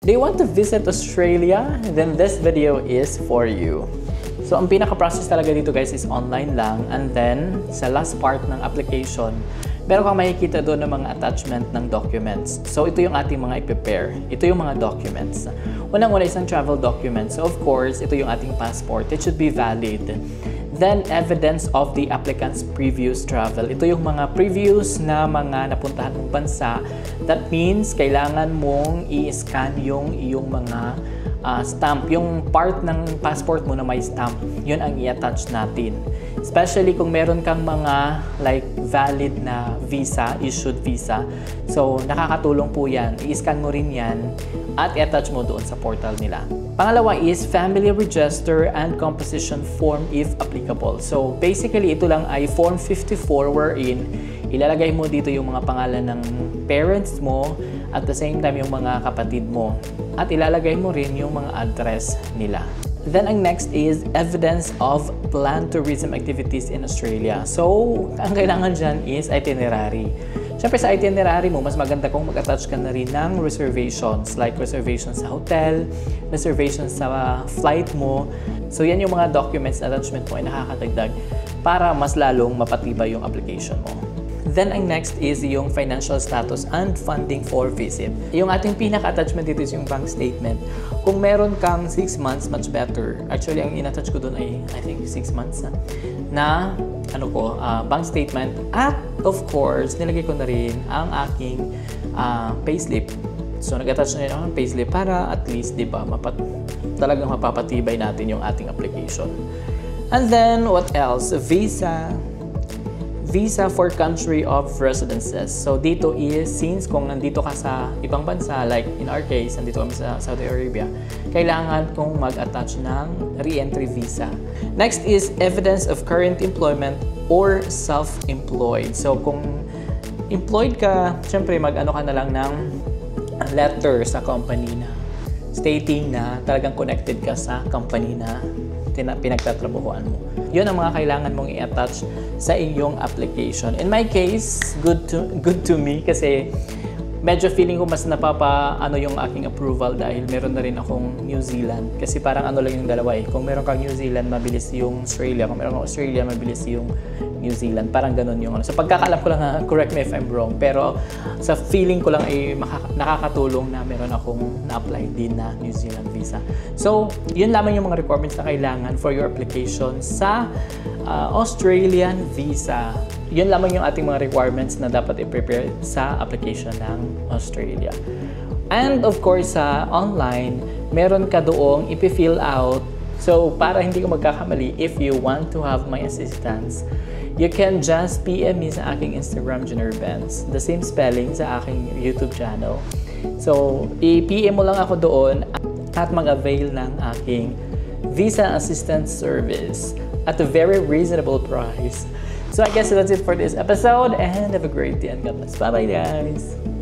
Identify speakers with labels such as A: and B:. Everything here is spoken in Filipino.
A: Do you want to visit Australia? Then this video is for you. So, ang pinaka-process talaga dito guys is online lang. And then, sa last part ng application, meron kang makikita doon ng mga attachment ng documents. So, ito yung ating mga i-prepare. Ito yung mga documents. Unang-una isang travel document. So, of course, ito yung ating passport. It should be valid. Then, evidence of the applicant's previous travel. Ito yung mga previous na mga napuntahan mong bansa. That means, kailangan mong i-scan yung iyong mga stamp. Yung part ng passport mo na may stamp, yun ang i-attach natin. Especially kung meron kang mga like valid na visa, issued visa. So, nakakatulong po yan. I-scan mo rin yan at i-attach mo doon sa portal nila. Pangalawa is family register and composition form if applicable. So, basically, ito lang ay Form 54 wherein ilalagay mo dito yung mga pangalan ng parents mo at the same time yung mga kapatid mo. At ilalagay mo rin yung mga address nila. Then, ang next is evidence of planned tourism activities in Australia. So, ang kailangan dyan is itinerary. Siyempre sa itinerary mo, mas maganda kung mag-attach ka na rin ng reservations. Like reservations sa hotel, reservations sa flight mo. So, yan yung mga documents attachment mo ay nakakadagdag para mas lalong mapatibay yung application mo. Then, ang next is yung financial status and funding for visit. Yung ating pinaka-attachment dito is yung bank statement. Kung meron kang 6 months, much better. Actually, ang in-attach ko dun ay, I think, 6 months na bank statement. At, of course, nilagay ko na rin ang aking payslip. So, nag-attach na rin ako ng payslip para at least, di ba, talagang mapapatibay natin yung ating application. And then, what else? Visa for country of residences. So, dito is, since kung nandito ka sa ibang bansa, like in our case, nandito kami sa Saudi Arabia, kailangan kong mag-attach ng re-entry visa. Next is evidence of current employment or self-employed. So, kung employed ka, syempre mag-ano ka na lang ng letter sa company na stating na talagang connected ka sa company na pinagtatrabahuan mo. Yun ang mga kailangan mong i-attach sa iyong application. In my case, good to me kasi medyo feeling ko mas napapa yung aking approval dahil meron na rin akong New Zealand. Kasi parang lang yung dalawa eh. Kung meron kang New Zealand, mabilis yung Australia. Kung meron kang Australia, mabilis yung New Zealand. Parang ganun yung Sa pagkakalam ko lang, correct me if I'm wrong. Pero sa feeling ko lang ay nakakatulong na meron akong na-apply din na New Zealand visa. So, yun lamang yung mga requirements na kailangan for your application sa Australian visa. Yun lamang yung ating mga requirements na dapat i-prepare sa application ng Australia. And of course, sa online, meron ka doong ipi-fill out. So, para hindi ko magkakamali, if you want to have my assistance, you can just PM me sa aking Instagram, Jenner Benz. The same spelling sa aking YouTube channel. So, i-PM mo lang ako doon at mag-avail ng aking visa assistance service at a very reasonable price. So I guess that's it for this episode and have a great day and God bless. Bye-bye guys!